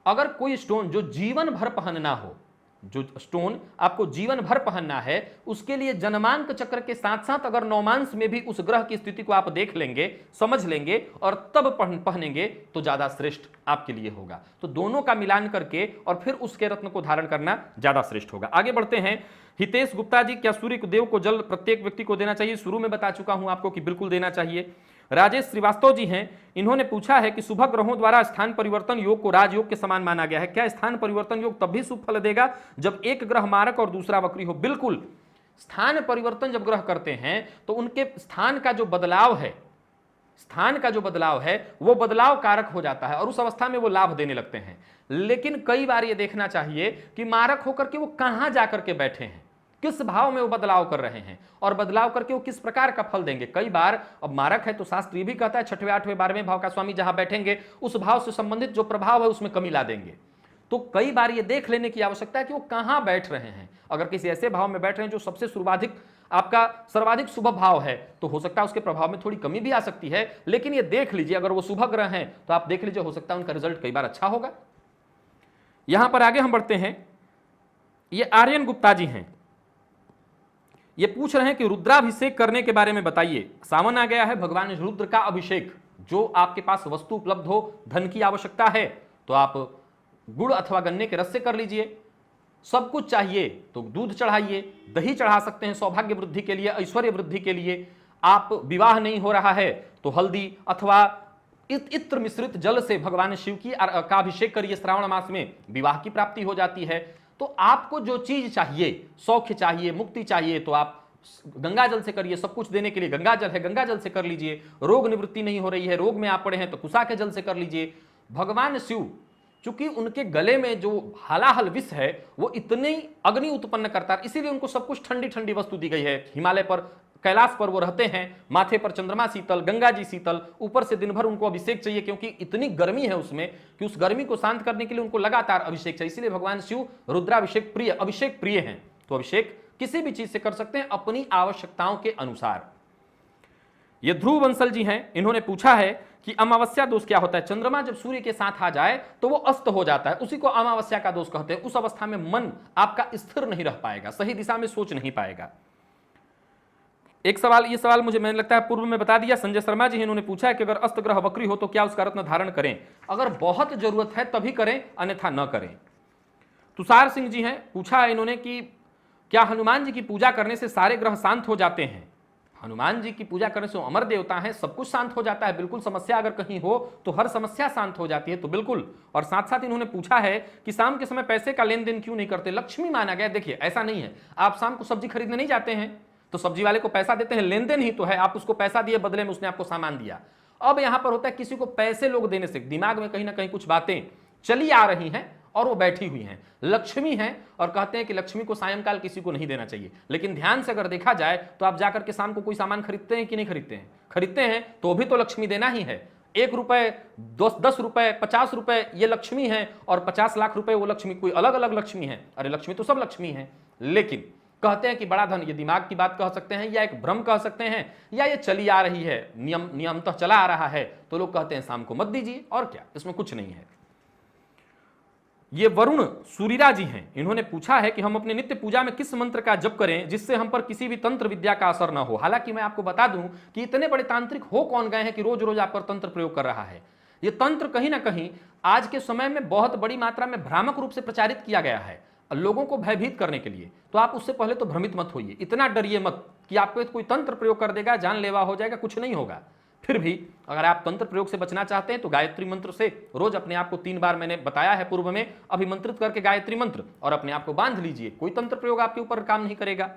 अगर कोई स्टोन जो जीवन भर पहनना हो, जो स्टोन आपको जीवन भर पहनना है, उसके लिए जन्मांक चक्र के साथ साथ अगर नौमांस में भी उस ग्रह की स्थिति को आप देख लेंगे, समझ लेंगे और तब पहनेंगे तो ज्यादा श्रेष्ठ आपके लिए होगा। तो दोनों का मिलान करके और फिर उसके रत्न को धारण करना ज्यादा श्रेष्ठ होगा। आगे बढ़ते हैं। हितेश गुप्ता जी, क्या सूर्य देव को जल प्रत्येक व्यक्ति को देना चाहिए? शुरू में बता चुका हूं आपको कि बिल्कुल देना चाहिए। राजेश श्रीवास्तव जी हैं, इन्होंने पूछा है कि शुभ ग्रहों द्वारा स्थान परिवर्तन योग को राजयोग के समान माना गया है, क्या स्थान परिवर्तन योग तब भी शुभ फल देगा जब एक ग्रह मारक और दूसरा वक्री हो? बिल्कुल। स्थान परिवर्तन जब ग्रह करते हैं तो उनके स्थान का जो बदलाव है, वो बदलाव कारक हो जाता है और उस अवस्था में वो लाभ देने लगते हैं। लेकिन कई बार ये देखना चाहिए कि मारक होकर के वो कहां जाकर के बैठे हैं, किस भाव में वो बदलाव कर रहे हैं और बदलाव करके वो किस प्रकार का फल देंगे। कई बार अब मारक है तो शास्त्र ये भी कहता है 6वें 8वें 12वें भाव का स्वामी जहां बैठेंगे उस भाव से संबंधित जो प्रभाव है उसमें कमी ला देंगे। तो कई बार ये देख लेने की आवश्यकता है कि वो कहां बैठ रहे हैं। अगर किसी ऐसे भाव में बैठ रहे हैं जो सबसे सर्वाधिक शुभ भाव है, तो हो सकता है उसके प्रभाव में थोड़ी कमी भी आ सकती है। लेकिन ये देख लीजिए, अगर वो शुभ ग्रह हैं तो आप देख लीजिए, हो सकता है उनका रिजल्ट कई बार अच्छा होगा। यहां पर आगे हम बढ़ते हैं। ये आर्यन गुप्ता जी हैं, ये पूछ रहे हैं कि रुद्राभिषेक करने के बारे में बताइए। सावन आ गया है, भगवान रुद्र का अभिषेक, जो आपके पास वस्तु उपलब्ध हो, धन की आवश्यकता है तो आप गुड़ अथवा गन्ने के रस से कर लीजिए। सब कुछ चाहिए तो दूध चढ़ाइए, दही चढ़ा सकते हैं सौभाग्य वृद्धि के लिए, ऐश्वर्य वृद्धि के लिए। आप विवाह नहीं हो रहा है तो हल्दी अथवा इत्र मिश्रित जल से भगवान शिव का अभिषेक करिए। श्रावण मास में विवाह की प्राप्ति हो जाती है। तो आपको जो चीज चाहिए, सौख्य चाहिए, मुक्ति चाहिए, तो आप गंगा जल से करिए। सब कुछ देने के लिए गंगा जल है, गंगा जल से कर लीजिए। रोग निवृत्ति नहीं हो रही है, रोग में आप पड़े हैं तो कुसा के जल से कर लीजिए। भगवान शिव चूंकि उनके गले में जो हलाहल विष है वो इतनी अग्नि उत्पन्न करता है, इसीलिए उनको सब कुछ ठंडी ठंडी वस्तु दी गई है। हिमालय पर, कैलाश पर वो रहते हैं, माथे पर चंद्रमा शीतल, गंगा जी शीतल, ऊपर से दिन भर उनको अभिषेक चाहिए क्योंकि इतनी गर्मी है उसमें कि उस गर्मी को शांत करने के लिए उनको लगातार अभिषेक चाहिए। इसलिए भगवान शिव रुद्राभिषेक प्रिय, अभिषेक प्रिय हैं। तो अभिषेक किसी भी चीज से कर सकते हैं अपनी आवश्यकताओं के अनुसार। ये ध्रुव बंसल जी हैं, इन्होंने पूछा है कि अमावस्या दोष क्या होता है? चंद्रमा जब सूर्य के साथ आ जाए तो वो अस्त हो जाता है, उसी को अमावस्या का दोष कहते हैं। उस अवस्था में मन आपका स्थिर नहीं रह पाएगा, सही दिशा में सोच नहीं पाएगा। एक सवाल, ये सवाल मैंने लगता है पूर्व में बता दिया। संजय शर्मा जी इन्होंने पूछा है कि अगर अस्त ग्रह वक्री हो तो क्या उसका रत्न धारण करें? अगर बहुत जरूरत है तभी करें, अन्यथा न करें। तुषार सिंह जी हैं, पूछा है इन्होंने कि क्या हनुमान जी की पूजा करने से सारे ग्रह शांत हो जाते हैं? हनुमान जी की पूजा करने से अमर देवता हैं, सब कुछ शांत हो जाता है। बिल्कुल, समस्या अगर कहीं हो तो हर समस्या शांत हो जाती है, तो बिल्कुल। और साथ साथ इन्होंने पूछा है कि शाम के समय पैसे का लेन देन क्यों नहीं करते? लक्ष्मी माना गया। देखिए, ऐसा नहीं है आप शाम को सब्जी खरीदने नहीं जाते हैं तो सब्जी वाले को पैसा देते हैं, लेन देन ही तो है। आप उसको पैसा दिए, बदले में उसने आपको सामान दिया। अब यहां पर होता है किसी को पैसे लोग देने से दिमाग में कहीं ना कहीं कुछ बातें चली आ रही हैं और वो बैठी हुई हैं, लक्ष्मी हैं, और कहते हैं कि लक्ष्मी को सायंकाल किसी को नहीं देना चाहिए। लेकिन ध्यान से अगर देखा जाए तो आप जाकर के शाम को कोई सामान खरीदते हैं कि नहीं खरीदते हैं? खरीदते हैं तो भी तो लक्ष्मी देना ही है। 1 रुपए, 10 रुपए, 50 रुपए ये लक्ष्मी है और 50 लाख रुपए वो लक्ष्मी, कोई अलग अलग लक्ष्मी है? अरे लक्ष्मी तो सब लक्ष्मी है। लेकिन कहते हैं कि बड़ा धन, ये दिमाग की बात कह सकते हैं या एक भ्रम कह सकते हैं या ये चली आ रही है, नियमतः चला आ रहा है, तो लोग कहते हैं शाम को मत दीजिए। और क्या, इसमें कुछ नहीं है। ये वरुण सूरीरा जी हैं, इन्होंने पूछा है कि हम अपने नित्य पूजा में किस मंत्र का जप करें जिससे हम पर किसी भी तंत्र विद्या का असर न हो। हालांकि मैं आपको बता दूं कि इतने बड़े तांत्रिक हो कौन गए हैं कि रोज रोज आप पर तंत्र प्रयोग कर रहा है। ये तंत्र कहीं ना कहीं आज के समय में बहुत बड़ी मात्रा में भ्रामक रूप से प्रचारित किया गया है लोगों को भयभीत करने के लिए। तो आप उससे पहले तो भ्रमित मत होइए, इतना डरिए मत कि आपको कोई तंत्र प्रयोग कर देगा, जानलेवा हो जाएगा, कुछ नहीं होगा। फिर भी अगर आप तंत्र प्रयोग से बचना चाहते हैं तो गायत्री मंत्र से रोज अपने आप को 3 बार, मैंने बताया है पूर्व में, अभिमंत्रित करके गायत्री मंत्र और अपने आप को बांध लीजिए। कोई तंत्र प्रयोग आपके ऊपर काम नहीं करेगा।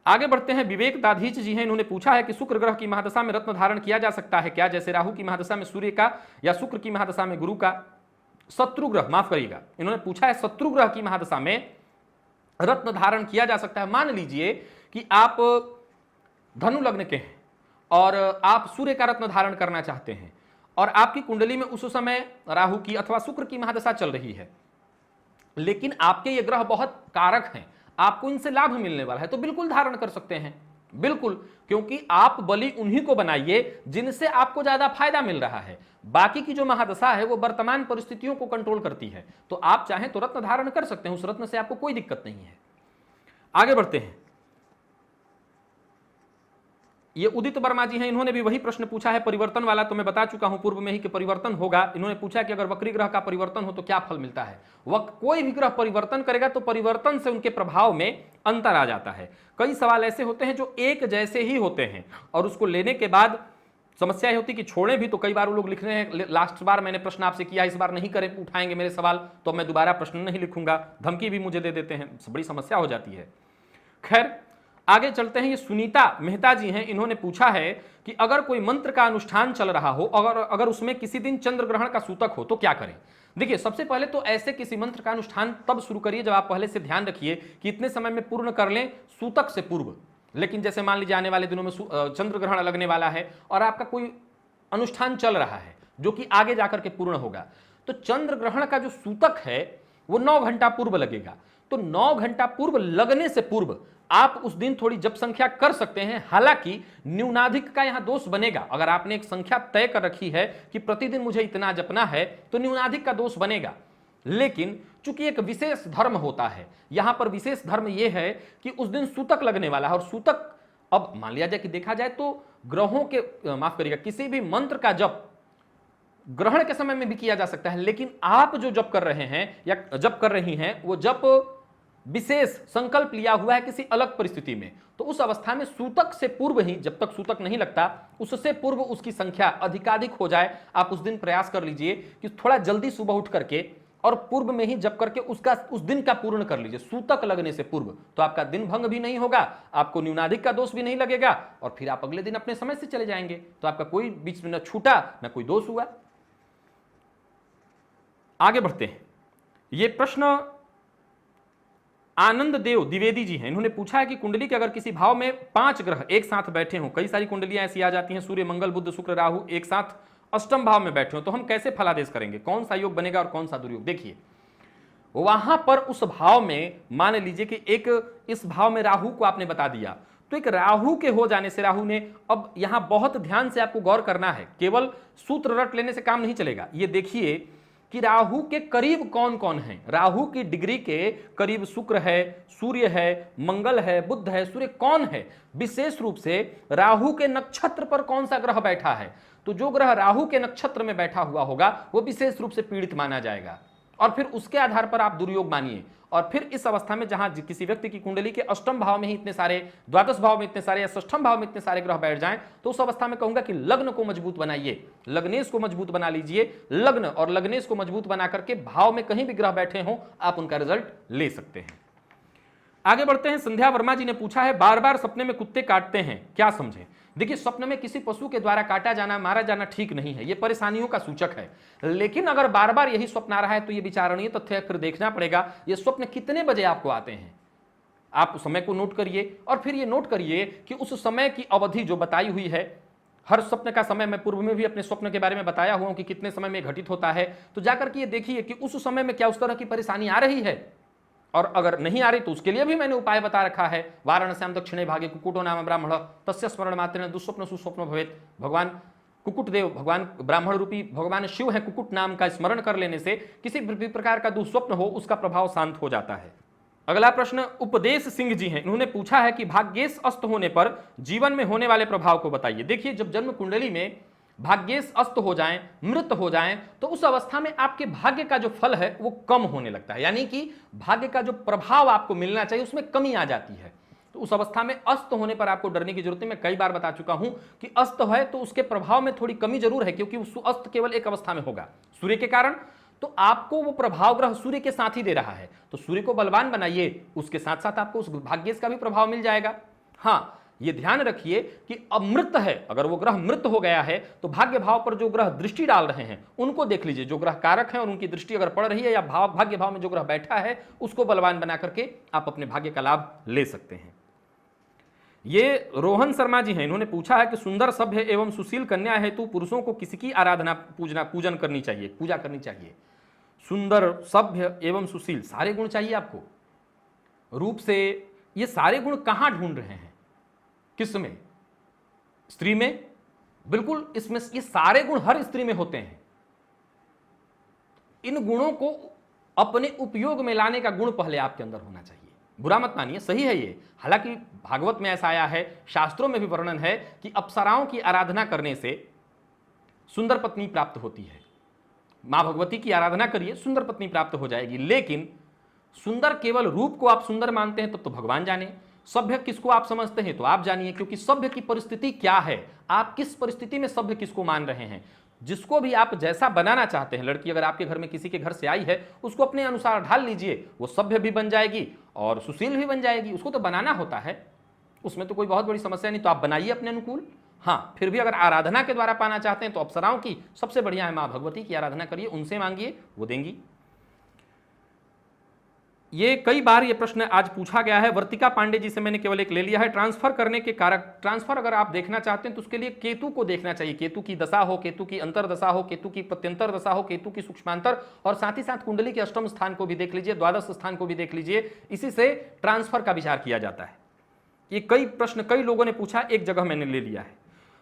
आगे बढ़ते हैं, विवेक दाधीच जी हैं, इन्होंने पूछा है कि शुक्र ग्रह की महादशा में रत्न धारण किया जा सकता है क्या, जैसे राहु की महादशा में सूर्य का या शुक्र की महादशा में गुरु का। शत्रु ग्रह, माफ करिएगा, इन्होंने पूछा है शत्रु ग्रह की महादशा में रत्न धारण किया जा सकता है। मान लीजिए कि आप धनु लग्न के हैं और आप सूर्य का रत्न धारण करना चाहते हैं और आपकी कुंडली में उस समय राहु की अथवा शुक्र की महादशा चल रही है, लेकिन आपके ये ग्रह बहुत कारक हैं, आपको इनसे लाभ मिलने वाला है, तो बिल्कुल धारण कर सकते हैं, बिल्कुल, क्योंकि आप बलि उन्हीं को बनाइए जिनसे आपको ज्यादा फायदा मिल रहा है। बाकी की जो महादशा है वो वर्तमान परिस्थितियों को कंट्रोल करती है, तो आप चाहें तो रत्न धारण कर सकते हैं, उस रत्न से आपको कोई दिक्कत नहीं है। आगे बढ़ते हैं, ये उदित वर्मा जी हैं, इन्होंने भी वही प्रश्न पूछा है परिवर्तन वाला, तो मैं बता चुका हूं पूर्व में ही कि परिवर्तन होगा। इन्होंने पूछा कि अगर वक्री ग्रह का परिवर्तन हो तो क्या फल मिलता है। कोई भी ग्रह परिवर्तन करेगा तो परिवर्तन से उनके प्रभाव में अंतर आ जाता है। कई सवाल ऐसे होते हैं जो एक जैसे ही होते हैं और उसको लेने के बाद समस्या होती कि छोड़े भी, तो कई बार वो लोग लिख रहे हैं लास्ट बार मैंने प्रश्न आपसे किया, इस बार नहीं करें, उठाएंगे मेरे सवाल तो मैं दोबारा प्रश्न नहीं लिखूंगा, धमकी भी मुझे दे देते हैं, बड़ी समस्या हो जाती है। खैर आगे चलते हैं, ये सुनीता मेहता जी हैं, इन्होंने पूछा है कि अगर कोई मंत्र का अनुष्ठान चल रहा हो, अगर उसमें किसी दिन चंद्र ग्रहण का सूतक हो तो क्या करें। देखिए, सबसे पहले तो ऐसे किसी मंत्र का अनुष्ठान तब शुरू करिए जब आप पहले से ध्यान रखिए कि इतने समय में पूर्ण कर लें सूतक से पूर्व। लेकिन जैसे मान लीजिए आने वाले दिनों में चंद्र ग्रहण लगने वाला है और आपका कोई अनुष्ठान चल रहा है जो कि आगे जाकर के पूर्ण होगा, तो चंद्र ग्रहण का जो सूतक है वो 9 घंटा पूर्व लगेगा। तो 9 घंटा पूर्व लगने से पूर्व आप उस दिन थोड़ी जप संख्या कर सकते हैं। हालांकि न्यूनाधिक का यहां दोष बनेगा। अगर आपने एक संख्या तय कर रखी है कि प्रतिदिन मुझे इतना जपना है तो न्यूनाधिक का दोष बनेगा। लेकिन चूंकि एक विशेष धर्म होता है, यहां पर विशेष धर्म यह है कि उस दिन सूतक लगने वाला है और सूतक, अब मान लिया जाए कि देखा जाए तो ग्रहों के, माफ करिएगा, किसी भी मंत्र का जप ग्रहण के समय में भी किया जा सकता है, लेकिन आप जो जप कर रहे हैं या जप कर रही हैं वो जप विशेष संकल्प लिया हुआ है किसी अलग परिस्थिति में, तो उस अवस्था में सूतक से पूर्व ही, जब तक सूतक नहीं लगता उससे पूर्व उसकी संख्या अधिकाधिक हो जाए, आप उस दिन प्रयास कर लीजिए कि थोड़ा जल्दी सुबह उठ करके और पूर्व में ही जप करके उस दिन का पूर्ण कर लीजिए सूतक लगने से पूर्व। तो आपका दिन भंग भी नहीं होगा, आपको न्यूनाधिक का दोष भी नहीं लगेगा और फिर आप अगले दिन अपने समय से चले जाएंगे, तो आपका कोई बीच में न छूटा न कोई दोष हुआ। आगे बढ़ते हैं, ये प्रश्न आनंद देव द्विवेदी जी हैं, इन्होंने पूछा है कि कुंडली के अगर किसी भाव में 5 ग्रह एक साथ बैठे हों, कई सारी कुंडलियां ऐसी आ जाती हैं, सूर्य मंगल बुध शुक्र राहु एक साथ अष्टम भाव में बैठे हो, तो हम कैसे फलादेश करेंगे, कौन सा योग बनेगा और कौन सा दुर्योग। देखिए, वहां पर उस भाव में मान लीजिए कि एक इस भाव में राहु को आपने बता दिया, तो एक राहु के हो जाने से, राहु ने, अब यहां बहुत ध्यान से आपको गौर करना है, केवल सूत्र रट लेने से काम नहीं चलेगा। ये देखिए कि राहु के करीब कौन कौन है, राहु की डिग्री के करीब शुक्र है, सूर्य है, मंगल है, बुध है, सूर्य कौन है, विशेष रूप से राहु के नक्षत्र पर कौन सा ग्रह बैठा है, तो जो ग्रह राहु के नक्षत्र में बैठा हुआ होगा वो विशेष रूप से पीड़ित माना जाएगा और फिर उसके आधार पर आप दुर्योग मानिए। और फिर इस अवस्था में जहां किसी व्यक्ति की कुंडली के अष्टम भाव में ही इतने सारे, द्वादश भाव में इतने सारे या षष्ठम भाव में इतने सारे ग्रह बैठ जाएं, तो उस अवस्था में कहूंगा कि लग्न को मजबूत बनाइए, लग्नेश को मजबूत बना लीजिए। लग्न और लग्नेश को मजबूत बना करके भाव में कहीं भी ग्रह बैठे हों आप उनका रिजल्ट ले सकते हैं। आगे बढ़ते हैं, संध्या वर्मा जी ने पूछा है बार बार सपने में कुत्ते काटते हैं, क्या समझें। देखिए, स्वप्न में किसी पशु के द्वारा काटा जाना, मारा जाना ठीक नहीं है, यह परेशानियों का सूचक है। लेकिन अगर बार बार यही स्वप्न आ रहा है तो यह विचारणीय तथ्य फिर देखना पड़ेगा, यह स्वप्न कितने बजे आपको आते हैं। आप उस समय को नोट करिए और फिर यह नोट करिए कि उस समय की अवधि जो बताई हुई है, हर स्वप्न का समय मैं पूर्व में भी अपने स्वप्न के बारे में बताया हुआ हूं कि कितने समय में घटित होता है, तो जाकर के ये देखिए कि उस समय में क्या उस तरह की परेशानी आ रही है, और अगर नहीं आ रही तो उसके लिए भी मैंने उपाय बता रखा है। वाराणस्याम दक्षिणे भागे कुकुटो नाम ब्राह्मण तस्य स्मरण मात्रेण दुस्वप्न सुस्वप्न भवेत्। भगवान कुकुट देव भगवान ब्राह्मण रूपी भगवान शिव है, कुकुट नाम का स्मरण कर लेने से किसी भी प्रकार का दुस्वप्न हो उसका प्रभाव शांत हो जाता है। अगला प्रश्न उपदेश सिंह जी हैं, इन्होंने पूछा है कि भाग्येश अस्त होने पर जीवन में होने वाले प्रभाव को बताइए। देखिए, जब जन्म कुंडली में भाग्येश अस्त हो जाएं, मृत हो जाएं, तो उस अवस्था में आपके भाग्य का जो फल है वो कम होने लगता है, यानी कि भाग्य का जो प्रभाव आपको मिलना चाहिए उसमें कमी आ जाती है। तो उस अवस्था में अस्त होने पर आपको डरने की जरूरत नहीं। मैं कई बार बता चुका हूं कि अस्त है तो उसके प्रभाव में थोड़ी कमी जरूर है, क्योंकि उस अस्त केवल एक अवस्था में होगा सूर्य के कारण, तो आपको वो प्रभाव ग्रह सूर्य के साथ ही दे रहा है, तो सूर्य को बलवान बनाइए, उसके साथ साथ आपको उस भाग्येश का भी प्रभाव मिल जाएगा। हाँ, ये ध्यान रखिए कि अमृत है, अगर वो ग्रह मृत हो गया है तो भाग्य भाव पर जो ग्रह दृष्टि डाल रहे हैं उनको देख लीजिए, जो ग्रह कारक हैं और उनकी दृष्टि अगर पड़ रही है, या भाग्य भाव में जो ग्रह बैठा है उसको बलवान बना करके आप अपने भाग्य का लाभ ले सकते हैं। ये रोहन शर्मा जी हैं, इन्होंने पूछा है कि सुंदर सभ्य एवं सुशील कन्या हेतु पुरुषों को किसकी आराधना पूजन करनी चाहिए, पूजा करनी चाहिए? सुंदर, सभ्य एवं सुशील, सारे गुण चाहिए आपको रूप से। ये सारे गुण कहां ढूंढ रहे हैं, किस में? स्त्री में, बिल्कुल। इसमें ये सारे गुण हर स्त्री में होते हैं। इन गुणों को अपने उपयोग में लाने का गुण पहले आपके अंदर होना चाहिए। बुरा मत मानिए, सही है ये। हालांकि भागवत में ऐसा आया है, शास्त्रों में भी वर्णन है कि अप्सराओं की आराधना करने से सुंदर पत्नी प्राप्त होती है। मां भगवती की आराधना करिए, सुंदर पत्नी प्राप्त हो जाएगी। लेकिन सुंदर केवल रूप को आप सुंदर मानते हैं तब तो भगवान जाने, सभ्य किसको आप समझते हैं तो आप जानिए, क्योंकि सभ्य की परिस्थिति क्या है, आप किस परिस्थिति में सभ्य किसको मान रहे हैं। जिसको भी आप जैसा बनाना चाहते हैं, लड़की अगर आपके घर में किसी के घर से आई है उसको अपने अनुसार ढाल लीजिए, वो सभ्य भी बन जाएगी और सुशील भी बन जाएगी। उसको तो बनाना होता है, उसमें तो कोई बहुत बड़ी समस्या नहीं, तो आप बनाइए अपने अनुकूल। हाँ, फिर भी अगर आराधना के द्वारा पाना चाहते हैं तो अप्सराओं की सबसे बढ़िया है मां भगवती की आराधना करिए, उनसे मांगिए, वो देंगी। ये कई बार ये प्रश्न आज पूछा गया है, वर्तिका पांडे जी से मैंने केवल एक ले लिया है। ट्रांसफर करने के कारक, ट्रांसफर अगर आप देखना चाहते हैं तो उसके लिए केतु को देखना चाहिए। केतु की दशा हो, केतु की अंतरदशा हो, केतु की प्रत्यंतर दशा हो, केतु की सूक्ष्मांतर, और साथ ही साथ कुंडली के अष्टम स्थान को भी देख लीजिए, द्वादश स्थान को भी देख लीजिए। इसी से ट्रांसफर का विचार किया जाता है। ये कई प्रश्न कई लोगों ने पूछा, एक जगह मैंने ले लिया है।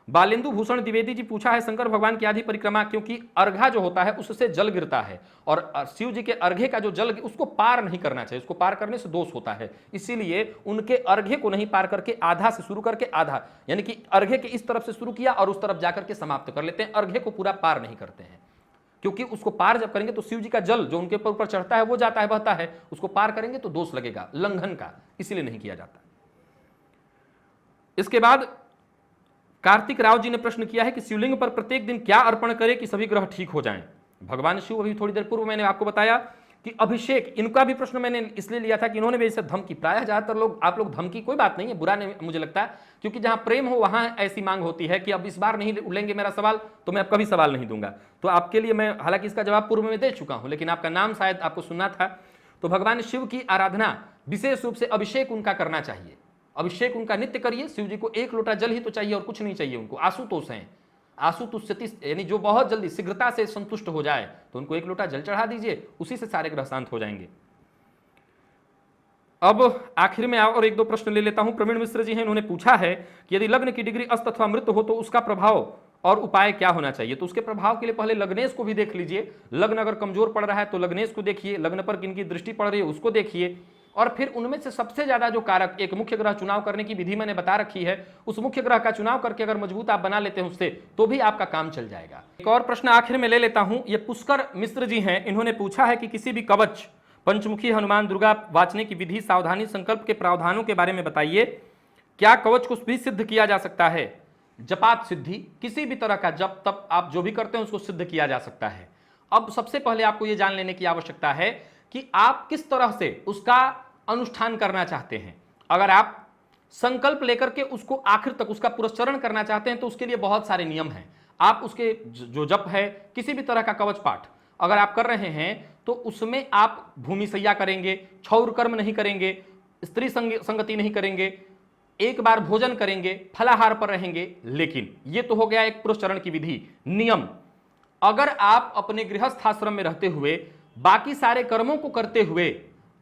बालेंदु भूषण द्विवेदी जी पूछा है, शंकर भगवान की आधी परिक्रमा, क्योंकि अर्घा जो होता है उससे जल गिरता है और शिव जी के अर्घे का जो जल उसको पार नहीं करना चाहिए, उसको पार करने से दोष होता है, इसीलिए उनके अर्घे को नहीं पार करके आधा से शुरू करके आधा, यानी कि अर्घे के इस तरफ से शुरू किया और उस तरफ जाकर के समाप्त कर लेते हैं, अर्घे को पूरा पार नहीं करते हैं। क्योंकि उसको पार जब करेंगे तो शिव जी का जल जो उनके ऊपर चढ़ता है वो जाता है, बहता है, उसको पार करेंगे तो दोष लगेगा लंघन का, इसीलिए नहीं किया जाता। इसके बाद कार्तिक राव जी ने प्रश्न किया है कि शिवलिंग पर प्रत्येक दिन क्या अर्पण करें कि सभी ग्रह ठीक हो जाएं। भगवान शिव, अभी थोड़ी देर पूर्व मैंने आपको बताया कि अभिषेक, इनका भी प्रश्न मैंने इसलिए लिया था कि इन्होंने भी इसे धमकी, प्रायः ज्यादातर लोग, आप लोग धमकी, कोई बात नहीं है, बुरा नहीं मुझे लगता है, क्योंकि जहां प्रेम हो वहां ऐसी मांग होती है कि अब इस बार नहीं लेंगे मेरा सवाल तो मैं अब कभी सवाल नहीं दूंगा। तो आपके लिए मैं, हालांकि इसका जवाब पूर्व में दे चुका हूं, लेकिन आपका नाम शायद आपको सुनना था। तो भगवान शिव की आराधना विशेष रूप से अभिषेक उनका करना चाहिए, अभिषेक उनका नित्य करिए। शिव जी को एक लोटा जल ही तो चाहिए और कुछ नहीं चाहिए उनको। आशुतोष हैं, आशुतुष्यति, यानी जो बहुत जल्दी शीघ्रता से संतुष्ट हो जाए, तो उनको एक लोटा जल चढ़ा दीजिए, उसी से सारे ग्रह शांत हो जाएंगे। अब आखिर में और एक दो प्रश्न ले लेता हूं। प्रवीण मिश्र जी हैं, उन्होंने पूछा है कि यदि लग्न की डिग्री अस्त अथवा मृत हो तो उसका प्रभाव और उपाय क्या होना चाहिए। तो उसके प्रभाव के लिए पहले लग्नेश को भी देख लीजिए। लग्न अगर कमजोर पड़ रहा है तो लग्नेश को देखिए, लग्न पर किनकी दृष्टि पड़ रही है उसको देखिए, और फिर उनमें से सबसे ज्यादा जो कारक, एक मुख्य ग्रह चुनाव करने की विधि मैंने बता रखी है, उस मुख्य ग्रह का चुनाव करके अगर मजबूत आप बना लेते हैं उससे, तो भी आपका काम चल जाएगा। एक और प्रश्न आखिर में ले लेता हूं। ये पुष्कर मिश्र जी हैं, इन्होंने पूछा है कि किसी भी कवच, पंचमुखी हनुमान दुर्गा वाचने की विधि, सावधानी, संकल्प के प्रावधानों के बारे में बताइए। क्या कवच को भी सिद्ध किया जा सकता है? जपात सिद्धि, किसी भी तरह का जप तप आप जो भी करते हैं उसको सिद्ध किया जा सकता है। अब सबसे पहले आपको यह जान लेने की आवश्यकता है कि आप किस तरह से उसका अनुष्ठान करना चाहते हैं। अगर आप संकल्प लेकर के उसको आखिर तक उसका पुरस्चरण करना चाहते हैं तो उसके लिए बहुत सारे नियम हैं। आप उसके जो जप है, किसी भी तरह का कवच पाठ अगर आप कर रहे हैं तो उसमें आप भूमि सैया करेंगे, क्षौर कर्म नहीं करेंगे, स्त्री संगति नहीं करेंगे, एक बार भोजन करेंगे, फलाहार पर रहेंगे। लेकिन ये तो हो गया एक पुरस्चरण की विधि, नियम। अगर आप अपने गृहस्थ आश्रम में रहते हुए बाकी सारे कर्मों को करते हुए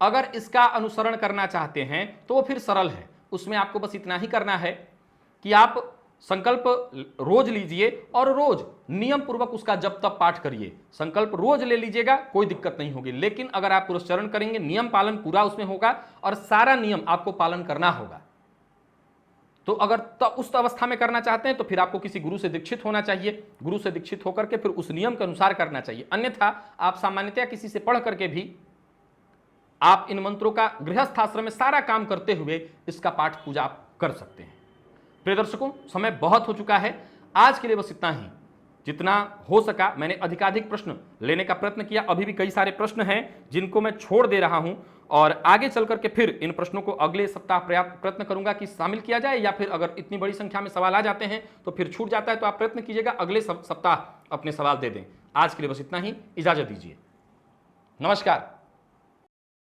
अगर इसका अनुसरण करना चाहते हैं तो वो फिर सरल है। उसमें आपको बस इतना ही करना है कि आप संकल्प रोज लीजिए और रोज नियम पूर्वक उसका जब तब पाठ करिए। संकल्प रोज ले लीजिएगा, कोई दिक्कत नहीं होगी। लेकिन अगर आप पुरस्चरण करेंगे, नियम पालन पूरा उसमें होगा और सारा नियम आपको पालन करना होगा। तो अगर उस अवस्था में करना चाहते हैं तो फिर आपको किसी गुरु से दीक्षित होना चाहिए। गुरु से दीक्षित होकर के फिर उस नियम के अनुसार करना चाहिए। अन्यथा आप सामान्यतया किसी से पढ़ करके भी आप इन मंत्रों का गृहस्थ आश्रम में सारा काम करते हुए इसका पाठ पूजा आप कर सकते हैं। प्रिय दर्शकों, समय बहुत हो चुका है। आज के लिए बस इतना ही। जितना हो सका मैंने अधिकाधिक प्रश्न लेने का प्रयत्न किया। अभी भी कई सारे प्रश्न हैं जिनको मैं छोड़ दे रहा हूं और आगे चल करके फिर इन प्रश्नों को अगले सप्ताह प्रयत्न करूंगा कि शामिल किया जाए, या फिर अगर इतनी बड़ी संख्या में सवाल आ जाते हैं तो फिर छूट जाता है, तो आप प्रयत्न कीजिएगा अगले सप्ताह अपने सवाल दे दें। आज के लिए बस इतना ही, इजाजत दीजिए। नमस्कार।